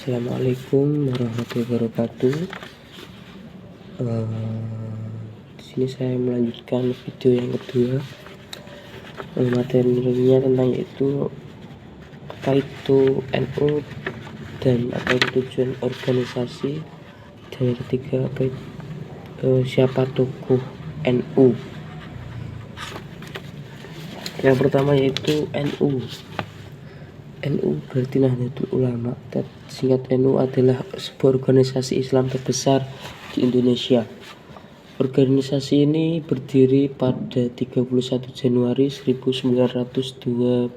Assalamualaikum warahmatullahi wabarakatuh. Di sini saya melanjutkan video yang kedua. Materinya tentang yaitu apa itu NU dan apa itu tujuan organisasi. Dan yang ketiga siapa tokoh NU. Yang pertama yaitu NU. NU berarti Nahdlatul Ulama. Singkat NU adalah sebuah organisasi Islam terbesar di Indonesia. Organisasi ini berdiri pada 31 Januari 1926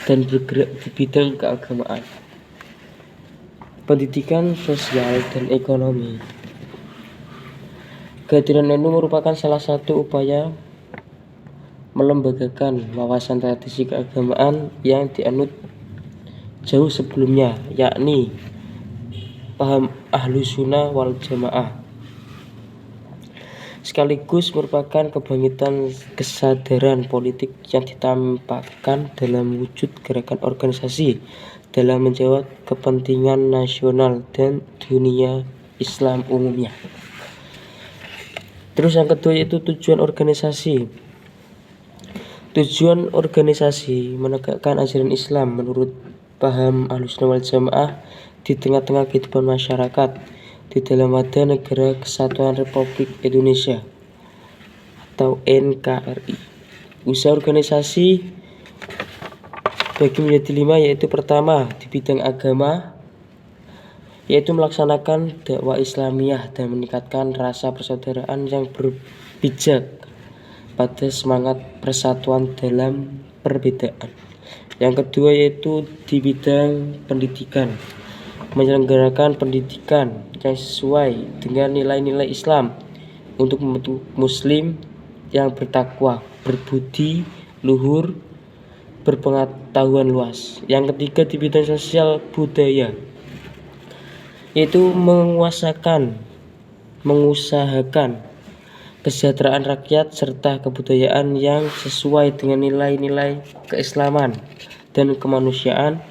dan bergerak di bidang keagamaan, pendidikan, sosial, dan ekonomi. Kehadiran NU merupakan salah satu upaya melembagakan wawasan tradisi keagamaan yang dianut jauh sebelumnya, yakni paham Ahlus Sunnah wal Jamaah, sekaligus merupakan kebangkitan kesadaran politik yang ditampakkan dalam wujud gerakan organisasi dalam menjawab kepentingan nasional dan dunia Islam umumnya. Terus yang kedua yaitu tujuan organisasi. Tujuan organisasi menegakkan ajaran Islam menurut paham Ahlus Sunnah wal Jamaah di tengah-tengah kehidupan masyarakat di dalam wadah Negara Kesatuan Republik Indonesia atau NKRI. Usaha organisasi bagi menjadi 5, yaitu pertama di bidang agama, yaitu melaksanakan dakwah Islamiyah dan meningkatkan rasa persaudaraan yang berpijak pada semangat persatuan dalam perbedaan. Yang kedua yaitu di bidang pendidikan, menyelenggarakan pendidikan yang sesuai dengan nilai-nilai Islam untuk membentuk muslim yang bertakwa, berbudi luhur, berpengetahuan luas. Yang ketiga di bidang sosial budaya, yaitu mengusahakan kesejahteraan rakyat serta kebudayaan yang sesuai dengan nilai-nilai keislaman dan kemanusiaan.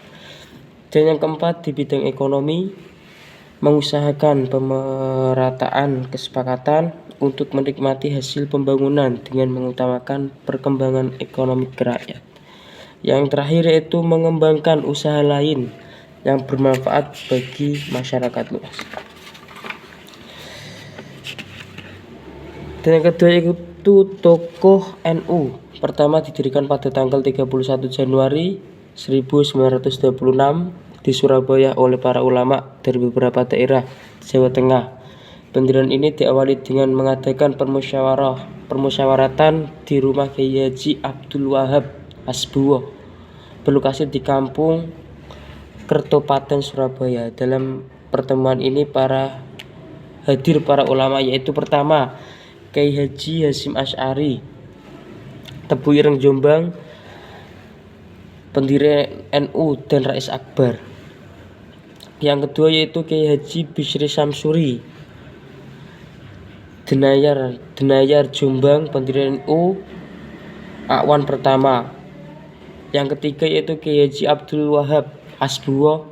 Dan yang keempat di bidang ekonomi, mengusahakan pemerataan kesepakatan untuk menikmati hasil pembangunan dengan mengutamakan perkembangan ekonomi rakyat. Yang terakhir yaitu mengembangkan usaha lain yang bermanfaat bagi masyarakat luas. Dan yang kedua yaitu tokoh NU. Pertama didirikan pada tanggal 31 Januari 1926 di Surabaya oleh para ulama dari beberapa daerah Jawa Tengah. Pendirian ini diawali dengan mengadakan permusyawaratan di rumah Kiai Haji Abdul Wahab Hasbuwo, berlokasi di Kampung Kertopaten, Surabaya. Dalam pertemuan ini hadir para ulama, yaitu pertama Kiai Haji Hasyim Asy'ari, Tebu Ireng Jombang, pendiri NU dan Rais Akbar. Yang kedua yaitu Kiai Haji Bisri Samsuri, Denayar Jombang, pendiri NU Akwan pertama. Yang ketiga yaitu Kiai Haji Abdul Wahab Hasbuwo,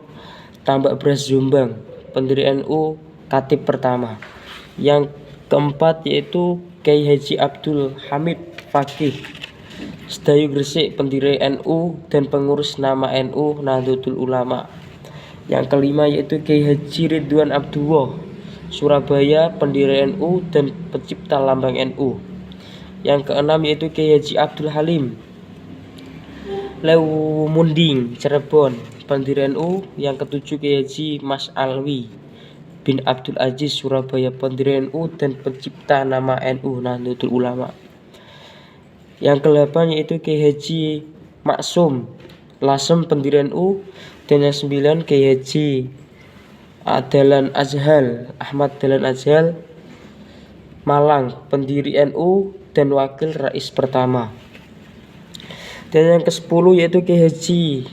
Tambak Beras Jombang, pendiri NU Khatib pertama. Yang keempat yaitu Kiai Haji Abdul Hamid Faqih, Sedayu Gresik, pendiri NU dan pengurus nama NU Nahdlatul Ulama. Yang kelima yaitu Kiai Haji Ridwan Abdullah, Surabaya, pendiri NU dan pencipta lambang NU. Yang keenam yaitu Kiai Haji Abdul Halim Lewumunding, Cirebon, pendiri NU. Yang ketujuh Kiai Haji Mas Alwi bin Abdul Aziz, Surabaya, pendiri NU dan pencipta nama NU Nahdlatul Ulama. Yang ke-8 yaitu Kiai Haji Maksum Lasem, pendiri NU. Dan yang 9 Kiai Haji Ahmad Dahlan Azhal Malang, pendiri NU dan wakil rais pertama. Dan yang ke-10 yaitu Kiai Haji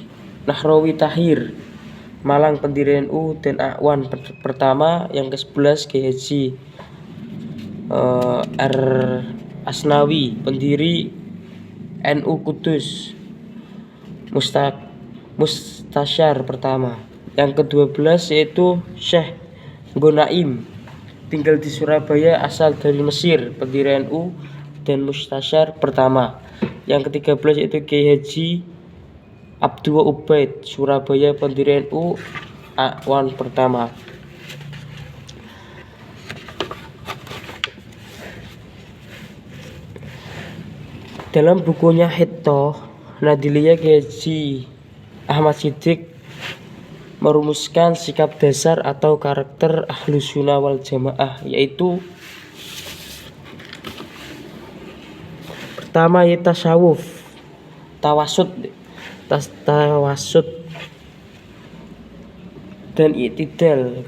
Nahrawi Tahir Malang, pendiri NU dan Akwan pertama. Yang ke-11 Kiai Haji R. Asnawi, pendiri NU Kudus, Mustasyar pertama. Yang ke-12 yaitu Syekh Gonaim, tinggal di Surabaya, asal dari Mesir, pendiri NU dan mustasyar pertama. Yang ke-13 yaitu Kiai Haji Abdul Ubaid, Surabaya, pendiri NU A1 pertama. Dalam bukunya Hitoh Nadiliyah, Kiai Haji Ahmad Siddiq merumuskan sikap dasar atau karakter Ahlus Sunnah wal Jamaah, yaitu pertama yaitu tasawuf, tawasud dan i'tidal,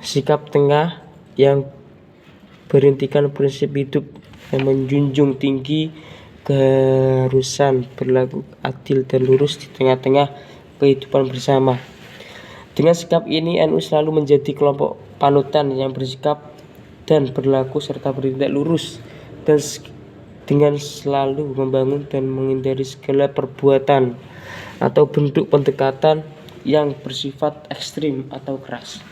sikap tengah yang berintikan prinsip hidup yang menjunjung tinggi keharusan berlaku adil dan lurus di tengah-tengah kehidupan bersama. Dengan sikap ini, NU selalu menjadi kelompok panutan yang bersikap dan berlaku serta bertindak lurus, dan dengan selalu membangun dan menghindari segala perbuatan atau bentuk pendekatan yang bersifat ekstrim atau keras.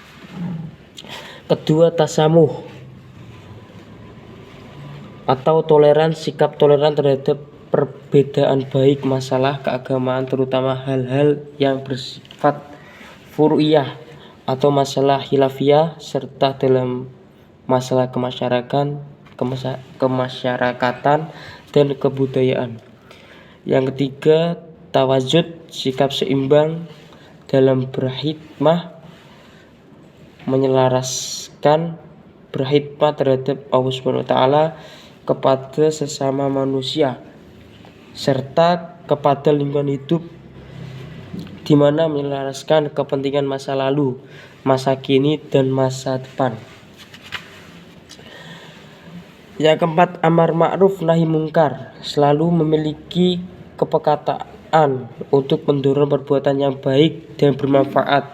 Kedua, tasamuh atau toleran, sikap toleran terhadap perbedaan baik masalah keagamaan, terutama hal-hal yang bersifat furu'iyah atau masalah khilafiyah, serta dalam masalah kemasyarakatan dan kebudayaan. Yang ketiga, tawazud, sikap seimbang dalam berkhidmah, menyelaraskan berkhidmah terhadap Allah SWT kepada sesama manusia serta kepada lingkungan hidup, di mana menyelaraskan kepentingan masa lalu, masa kini, dan masa depan. Yang keempat, amar ma'ruf nahi mungkar, selalu memiliki kepekataan untuk mendorong perbuatan yang baik dan bermanfaat,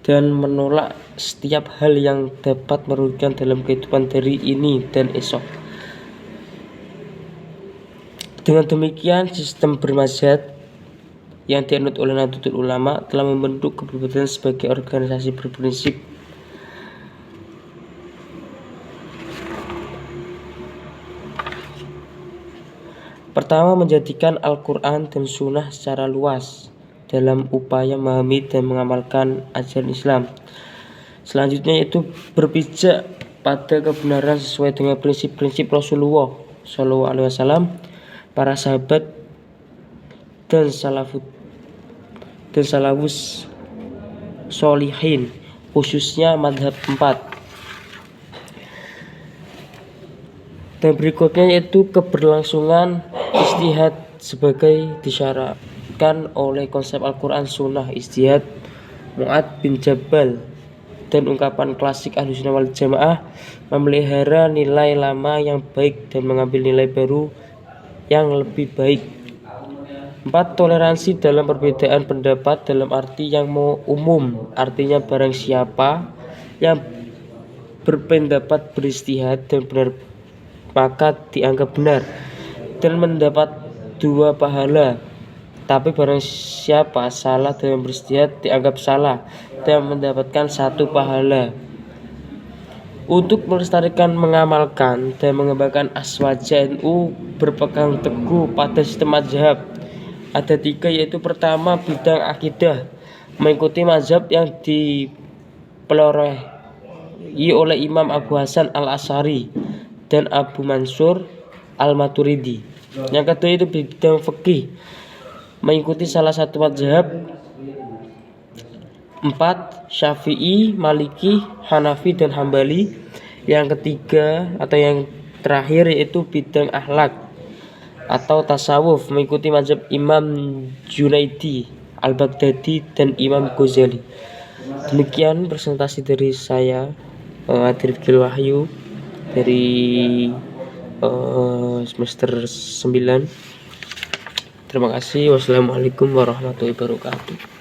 dan menolak setiap hal yang dapat merugikan dalam kehidupan dari ini dan esok. Dengan demikian, sistem bermazhab yang dianut oleh Nahdlatul Ulama telah membentuk kepribadian sebagai organisasi berprinsip pertama, menjadikan Al-Quran dan Sunnah secara luas dalam upaya memahami dan mengamalkan ajaran Islam. Selanjutnya yaitu berpijak pada kebenaran sesuai dengan prinsip-prinsip Rasulullah SAW, para sahabat, dan salafus sholihin, khususnya madhab 4. Dan berikutnya yaitu keberlangsungan ijtihad sebagai disyaratkan oleh konsep Al-Quran Sunnah, ijtihad Mu'ad bin Jabal, dan ungkapan klasik Ahlus Sunnah wal Jamaah, memelihara nilai lama yang baik dan mengambil nilai baru yang lebih baik. 4. Toleransi dalam perbedaan pendapat dalam arti yang umum, artinya barang siapa yang berpendapat beristihad dan benar maka dianggap benar dan mendapat 2 pahala. Tapi barang siapa salah dalam beristihad dianggap salah dan mendapatkan 1 pahala. Untuk melestarikan, mengamalkan, dan mengembangkan aswaja, NU berpegang teguh pada sistem mazhab. Ada 3, yaitu pertama, bidang akidah, mengikuti mazhab yang dipeloreh oleh Imam Abu Hasan Al-Asy'ari dan Abu Mansur Al-Maturidi. Yang kedua itu bidang fikih, mengikuti salah satu mazhab 4, Syafi'i, Maliki, Hanafi, dan Hambali. Yang ketiga atau yang terakhir yaitu bidang akhlak atau tasawuf, mengikuti mazhab Imam Junaidi, Al-Baghdadi, dan Imam Ghazali. Demikian presentasi dari saya, Adrifkil Wahyu, dari semester 9. Terima kasih. Wassalamualaikum warahmatullahi wabarakatuh.